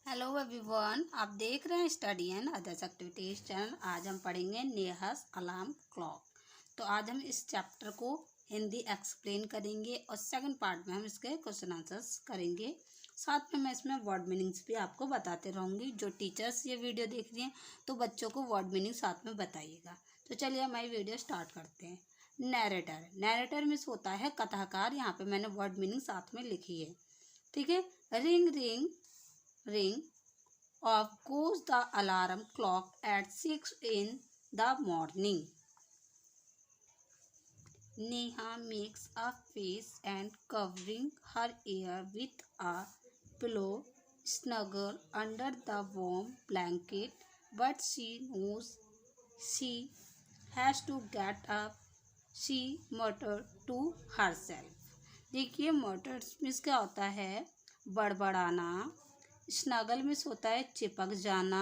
Hello everyone, आप देख रहे हैं study and others activities channel. आज हम पढ़ेंगे नेहास अलार्म क्लॉक। तो आज हम इस चैप्टर को हिंदी एक्सप्लेन करेंगे और सेकंड पार्ट में हम इसके क्वेश्चन आंसर्स करेंगे। साथ में मैं इसमें वर्ड मीनिंग्स भी आपको बताते रहूँगी। जो टीचर्स ये वीडियो देख रही हैं तो बच्चों को वर्ड मीनिंग साथ में बताइएगा। तो चलिए हमारी वीडियो स्टार्ट करते हैं। नैरेटर मीन्स होता है कथाकार। यहाँ पे मैंने वर्ड मीनिंग साथ में लिखी है, ठीक है। Ring off goes the alarm clock at 6 in the morning. Neha makes a face and covering her ear with a pillow, snuggle under the warm blanket, but she knows she has to get up. She muttered to herself. देखिए मटर्स means क्या होता है, बड़बड़ाना। Snuggle means होता है चिपक जाना।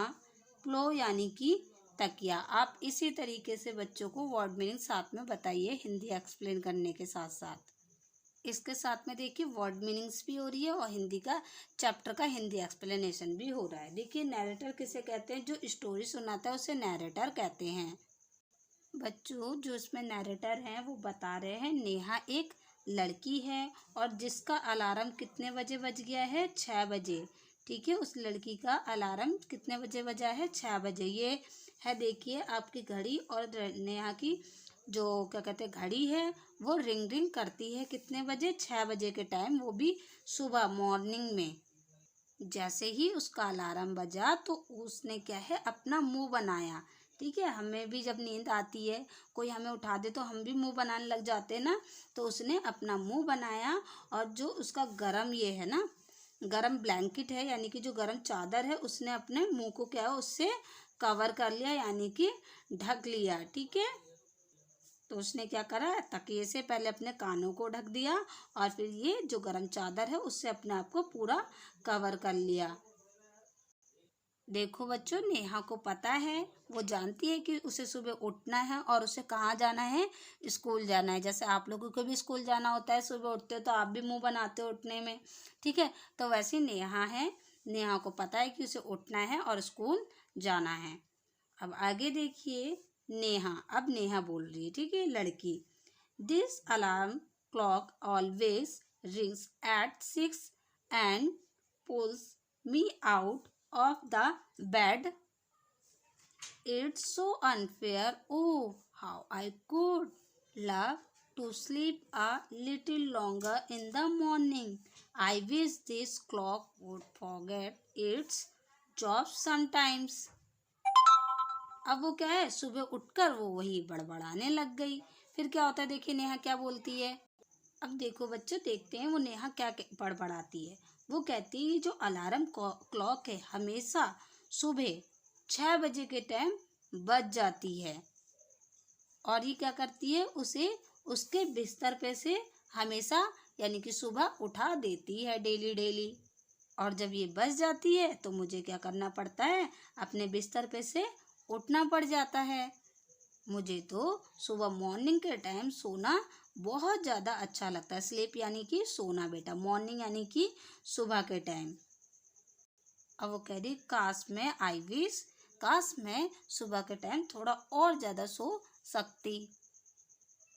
प्लो यानी कि तकिया। आप इसी तरीके से बच्चों को वर्ड मीनिंग साथ में बताइए हिंदी एक्सप्लेन करने के साथ साथ। इसके साथ में देखिए वर्ड मीनिंग्स भी हो रही है और हिंदी का चैप्टर का हिंदी एक्सप्लेनेशन भी हो रहा है। देखिए नैरेटर किसे कहते हैं, जो स्टोरी सुनाता है उसे नैरेटर कहते हैं। बच्चों जो इसमें नैरेटर हैं वो बता रहे हैं नेहा एक लड़की है और जिसका अलार्म कितने बजे बज गया है, 6 बजे। ठीक है, उस लड़की का अलार्म कितने बजे बजा है, 6 बजे। ये है देखिए आपकी घड़ी और नेहा की जो क्या कहते हैं घड़ी है वो रिंग रिंग करती है कितने बजे, 6 बजे के टाइम, वो भी सुबह मॉर्निंग में। जैसे ही उसका अलार्म बजा तो उसने क्या है अपना मुंह बनाया। ठीक है, हमें भी जब नींद आती है कोई हमें उठा दे तो हम भी मुंह बनाने लग जाते हैं ना, तो उसने अपना मुंह बनाया और जो उसका गरम ये है ना, गरम ब्लैंकेट है यानी कि जो गरम चादर है उसने अपने मुंह को क्या है उससे कवर कर लिया यानी कि ढक लिया। ठीक है, तो उसने क्या करा, तकिए से पहले अपने कानों को ढक दिया और फिर ये जो गरम चादर है उससे अपने आप को पूरा कवर कर लिया। देखो बच्चों नेहा को पता है, वो जानती है कि उसे सुबह उठना है और उसे कहाँ जाना है, स्कूल जाना है। जैसे आप लोगों को भी स्कूल जाना होता है, सुबह उठते हो तो आप भी मुंह बनाते हो उठने में। ठीक है, तो वैसे नेहा है, नेहा को पता है कि उसे उठना है और स्कूल जाना है। अब आगे देखिए नेहा, अब नेहा बोल रही है, ठीक है, लड़की। This alarm clock always rings at 6 and pulls me out of the bed. It's so unfair. Oh, how I could love to sleep a little longer in the morning. I wish this clock would forget its job sometimes. अब वो क्या है, सुबह उठकर वो वही बड़बड़ाने लग गई। फिर क्या होता है, देखिए नेहा क्या बोलती है। अब देखो बच्चों देखते हैं वो नेहा क्या बड़बड़ाती है। वो कहती है जो अलार्म क्लॉक है हमेशा सुबह 6 बजे के टाइम बज जाती है और ये क्या करती है, उसे उसके बिस्तर पे से हमेशा यानी कि सुबह उठा देती है डेली डेली। और जब ये बज जाती है तो मुझे क्या करना पड़ता है, अपने बिस्तर पे से उठना पड़ जाता है। मुझे तो सुबह मॉर्निंग के टाइम सोना बहुत ज़्यादा अच्छा लगता है। स्लीप यानी कि सोना बेटा, मॉर्निंग यानी कि सुबह के टाइम। अब वो कह रही काश मैं आई विश, काश मैं सुबह के टाइम थोड़ा और ज़्यादा सो सकती।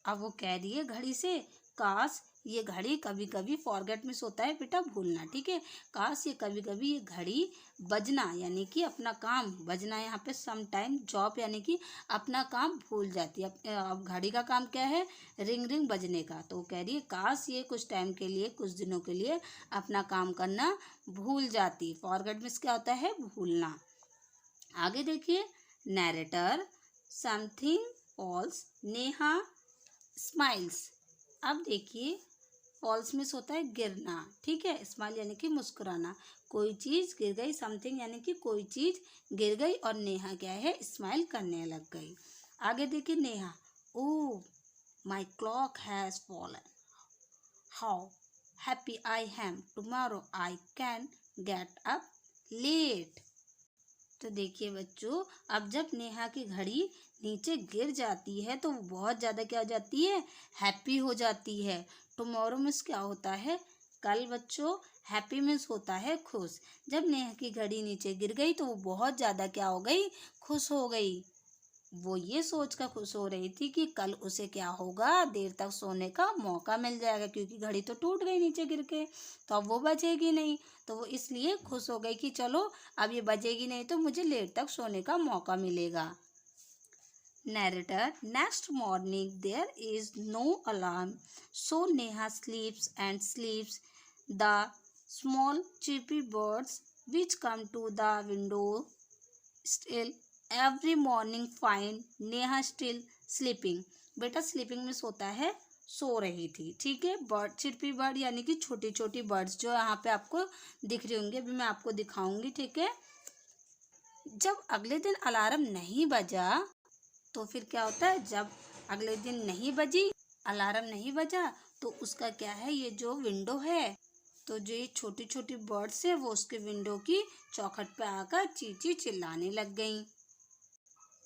अब वो कह रही है घड़ी से, काश ये घड़ी कभी कभी फॉरगेट मिस होता है बेटा, भूलना। ठीक है, काश ये कभी कभी ये घड़ी बजना यानी कि अपना काम, बजना यहाँ पे सम टाइम, जॉब यानी कि अपना काम भूल जाती है। अब घड़ी का काम क्या है, रिंग रिंग बजने का। तो कह रही है काश ये कुछ टाइम के लिए, कुछ दिनों के लिए अपना काम करना भूल जाती। फॉरगेट मिस क्या होता है, भूलना। आगे देखिए narrator, something false, Neha smiles. अब देखिए फॉल्स मिस होता है गिरना। ठीक है, स्माइल यानी कि मुस्कुराना। कोई चीज़ गिर गई, समथिंग यानी कि कोई चीज़ गिर गई और नेहा क्या है, स्माइल करने लग गई। आगे देखिए Neha, oh my clock has fallen, how happy I am, tomorrow I can get up late. तो देखिए बच्चों अब जब नेहा की घड़ी नीचे गिर जाती है तो वो बहुत ज़्यादा क्या हो जाती है, हैप्पी हो जाती है। टुमारो मीन्स क्या होता है, कल बच्चों हैप्पी मीन्स होता है खुश। जब नेहा की घड़ी नीचे गिर गई तो वो बहुत ज़्यादा क्या हो गई, खुश हो गई। वो ये सोचकर खुश हो रही थी कि कल उसे क्या होगा, देर तक सोने का मौका मिल जाएगा, क्योंकि घड़ी तो टूट गई नीचे गिर के, तो अब वो बजेगी नहीं। तो वो इसलिए खुश हो गई कि चलो अब ये बजेगी नहीं तो मुझे लेट तक सोने का मौका मिलेगा। Narrator, next morning there is no alarm, so Neha sleeps and sleeps. The small chirpy birds which come to the window still every morning find Neha still sleeping. बेटा स्लीपिंग में सोता है, सो रही थी, ठीक है। बर्ड, चिरपी बर्ड यानी कि छोटी छोटी बर्ड्स जो यहाँ पे आपको दिख रही होंगी, अभी मैं आपको दिखाऊंगी, ठीक है। जब अगले दिन अलार्म नहीं बजा तो फिर क्या होता है, जब अगले दिन नहीं बजी, अलार्म नहीं बजा, तो उसका क्या है, ये जो विंडो है, तो जो ये छोटी छोटी बर्ड्स है वो उसके विंडो की चौखट पे आकर चींची चिल्लाने लग गईं।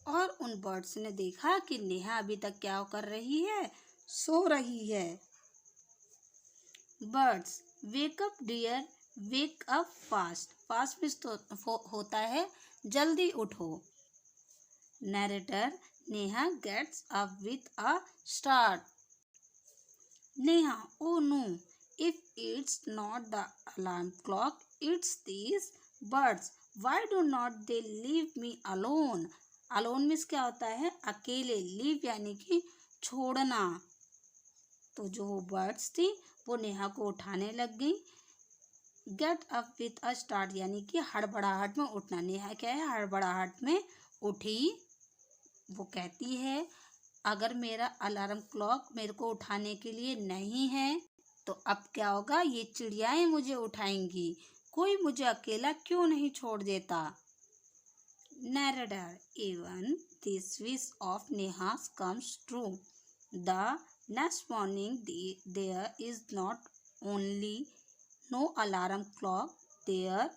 और उन बर्ड्स ने देखा कि नेहा अभी तक क्या कर रही है, सो रही है। Birds, wake up dear, wake up fast. Fast means तो होता है जल्दी उठो। Narrator, Neha gets up with a start. Neha, oh no, if it's not the alarm clock, it's these birds. Why do not they leave me alone? Alone means क्या होता है, अकेले। Leave यानी कि छोड़ना। तो जो वो बर्ड्स थी वो नेहा को उठाने लग गई। Get up with a start यानी कि हड़बड़ाहट में उठना। नेहा क्या है, हड़बड़ाहट में उठी। वो कहती है अगर मेरा अलार्म क्लॉक मेरे को उठाने के लिए नहीं है तो अब क्या होगा, ये चिड़ियाएं मुझे उठाएंगी, कोई मुझे अकेला क्यों नहीं छोड़ देता। Narrator, even this wish of Neha's comes true. The next morning there is not only no alarm clock, there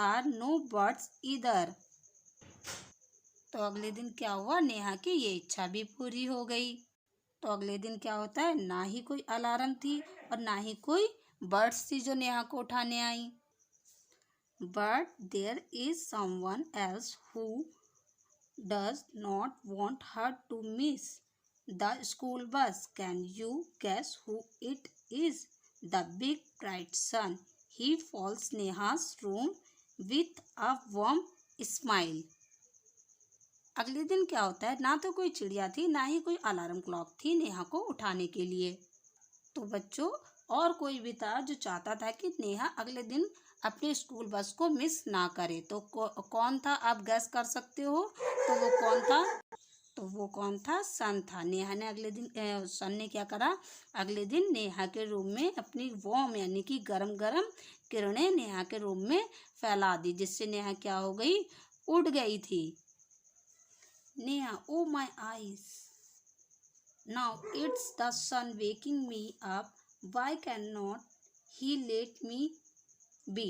are no birds either. तो अगले दिन क्या हुआ, नेहा की ये इच्छा भी पूरी हो गई। तो अगले दिन क्या होता है, ना ही कोई अलार्म थी और ना ही कोई बर्ड्स थी जो नेहा को उठाने आई। But there is someone else who does not want her to miss the school bus. Can you guess who it is? The big bright sun. He falls Neha's room with a warm smile. अगले दिन क्या होता है, ना तो कोई चिड़िया थी ना ही कोई अलार्म क्लॉक थी नेहा को उठाने के लिए। तो बच्चों, और कोई भी था जो चाहता था कि नेहा अगले दिन अपने स्कूल बस को मिस ना करे। तो कौन था, आप गैस कर सकते हो। तो वो कौन था, तो वो कौन था, सन था। नेहा ने अगले दिन सन ने क्या करा, अगले दिन नेहा के रूम में अपनी वार्म यानी कि गरम गरम किरणें नेहा के रूम में फैला दी, जिससे नेहा क्या हो गई, उड़ गई थी। Neha, oh my eyes. Now it's the sun waking me up. Why cannot he let me be?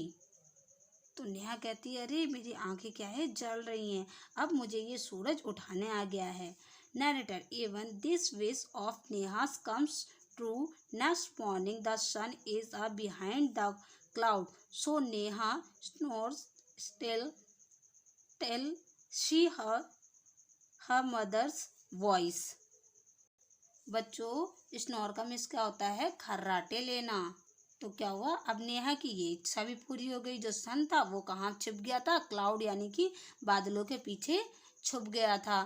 तो नेहा कहती है, अरे मेरी आंखें क्या है, जल रही हैं, अब मुझे ये सूरज उठाने आ गया है। Narrator, even this wish of Neha's comes true. Next morning the sun is behind the cloud, so Neha snores still tell she her mother's voice. बच्चों, स्नोर का मीन्स क्या होता है, खर्राटे लेना। तो क्या हुआ, अब नेहा की ये इच्छा भी पूरी हो गई। जो सन था वो कहाँ छिप गया था, क्लाउड यानी कि बादलों के पीछे छुप गया था।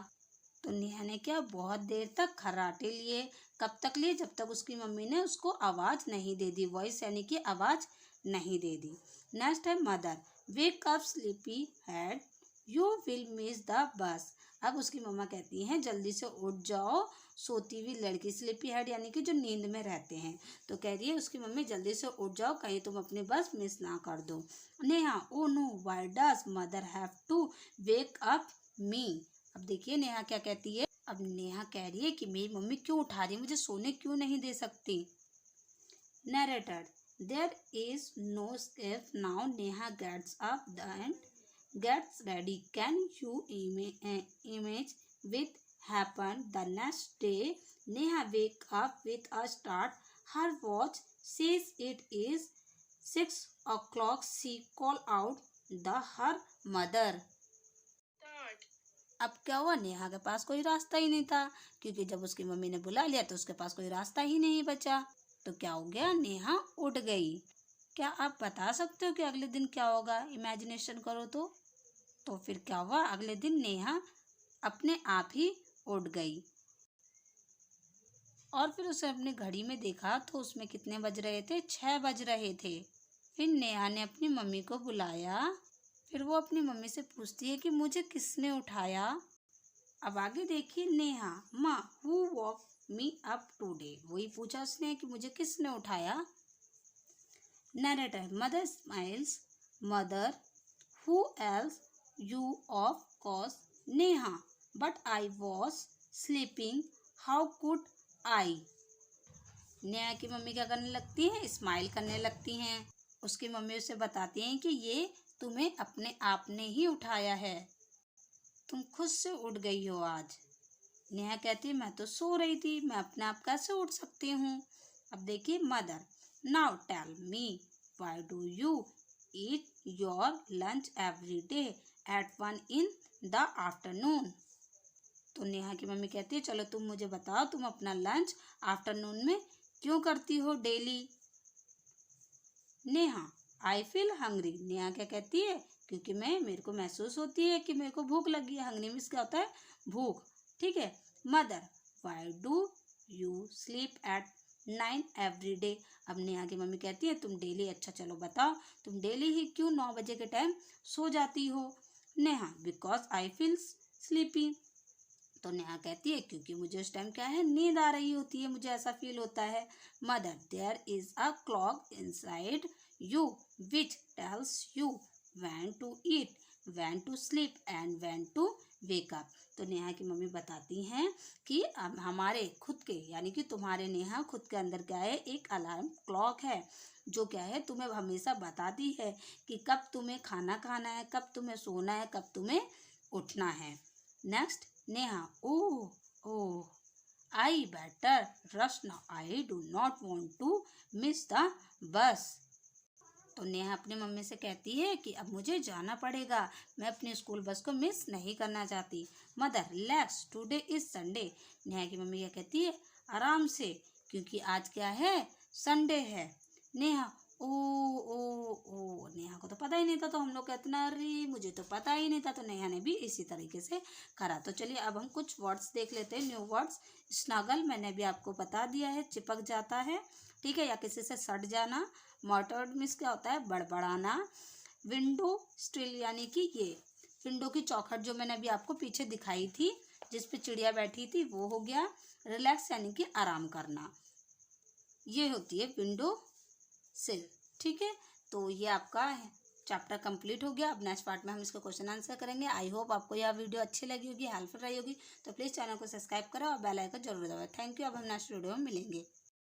तो नेहा ने क्या, बहुत देर तक खर्राटे लिए। कब तक लिए, जब तक उसकी मम्मी ने उसको आवाज नहीं दे दी, वॉइस यानी कि आवाज नहीं दे दी। नेक्स्ट है mother, wake up sleepy head, you will miss the बस। अब उसकी मम्मा कहती हैं जल्दी से उठ जाओ, सोती हुई लड़की, स्लीपी हेड यानी कि जो नींद में रहते हैं। तो कह रही है उसकी मम्मी जल्दी से उठ जाओ, कहीं तुम अपनी बस मिस ना कर दो। Neha, oh no, why does mother have to wake up me. अब देखिए नेहा क्या कहती है, अब नेहा कह रही है कि मेरी मम्मी क्यों उठा रही है, मुझे सोने क्यों नहीं दे सकती। Narrator, there is no escape now. Neha gets up and gets ready. Can you image with happened the next day? Neha wake up with a start. Her watch says it is 6 o'clock she called out her mother. अब क्या हुआ, नेहा के पास कोई रास्ता ही नहीं था, क्योंकि जब उसकी मम्मी ने बुला लिया तो उसके पास कोई रास्ता ही नहीं बचा। तो क्या हो गया, नेहा उठ गई। क्या आप बता सकते हो कि अगले दिन क्या होगा? इमेजिनेशन करो तो फिर क्या हुआ, अगले दिन नेहा अपने आप ही उठ गई। और फिर उसे अपनी घड़ी में देखा तो उसमें कितने बज रहे थे? 6 बज रहे थे। फिर नेहा ने अपनी मम्मी को बुलाया। फिर वो अपनी मम्मी से पूछती है कि मुझे किसने उठाया? अब आगे देखिए, नेहा, माँ who walk me up today, वही पूछा उसने कि मुझे किसने उठाया। Narrator, mother smiles, mother who else, you of course Neha, but I was sleeping, how could I. Neha की मम्मी क्या करने लगती है? स्माइल करने लगती हैं। उसकी मम्मी उसे बताती हैं कि ये तुम्हें अपने आप ने ही उठाया है, तुम खुद से उठ गई हो आज। नेहा कहती है मैं तो सो रही थी, मैं अपने आप कैसे उठ सकती हूँ। अब देखिए, mother, now tell me why do you eat your lunch every day at 1 in the afternoon। तो नेहा की मम्मी कहती है चलो तुम मुझे बताओ, तुम अपना लंच आफ्टरनून में क्यों करती हो daily. Neha, I feel hungry. Neha क्या कहती है? क्योंकि मेरे को महसूस होती है कि मेरे को भूख लगी है। हंग्री मीन्स क्या होता है? भूख। ठीक है। Mother, why do you sleep at 9 every day. अब नेहा की मम्मी कहती है तुम डेली, अच्छा चलो बताओ, तुम डेली ही क्यों 9 बजे के टाइम सो जाती हो। Neha, because I feel sleepy. तो नेहा कहती है क्योंकि मुझे उस टाइम क्या है, नींद आ रही होती है, मुझे ऐसा फील होता है। Mother, there is a clock inside you which tells you when to eat, when to sleep and when to wake up. तो नेहा की मम्मी बताती हैं कि अब हमारे खुद के, यानी कि तुम्हारे नेहा खुद के अंदर क्या है, एक अलार्म क्लॉक है जो क्या है, तुम्हें हमेशा बताती है कि कब तुम्हें खाना खाना है, कब तुम्हें सोना है, कब तुम्हें उठना है। Next, Neha, oh I better rush now, I do not want to miss the bus. तो नेहा अपनी मम्मी से कहती है कि अब मुझे जाना पड़ेगा, मैं अपनी स्कूल बस को मिस नहीं करना चाहती। Mother, relax, today is Sunday. Neha की मम्मी क्या कहती है? आराम से, क्योंकि आज क्या है, संडे है। नेहा, ओ ओ ओ, नेहा को तो पता ही नहीं था, तो हम लोग कहते ना, अरे मुझे तो पता ही नहीं था। तो नेहा ने भी इसी तरीके से करा। तो चलिए अब हम कुछ वर्ड्स देख लेते हैं, न्यू वर्ड्स। स्नगल मैंने भी आपको बता दिया है, चिपक जाता है, ठीक है, या किसी से सट जाना। मॉटर्ड मीन्स क्या होता है? बड़बड़ाना। विंडो स्टिल यानी कि ये विंडो की चौखट जो मैंने अभी आपको पीछे दिखाई थी, जिस पे चिड़िया बैठी थी, वो हो गया। रिलैक्स यानी कि आराम करना, ये होती है विंडो सिल। ठीक है, तो ये आपका चैप्टर कंप्लीट हो गया। अब नेक्स्ट पार्ट में हम इसका क्वेश्चन आंसर करेंगे। आई होप आपको यह वीडियो अच्छी लगी होगी, हेल्पफुल रही होगी। तो प्लीज़ चैनल को सब्सक्राइब करें और बेल आइकन जरूर दबाएं। Thank you. अब हम नेक्स्ट वीडियो में मिलेंगे।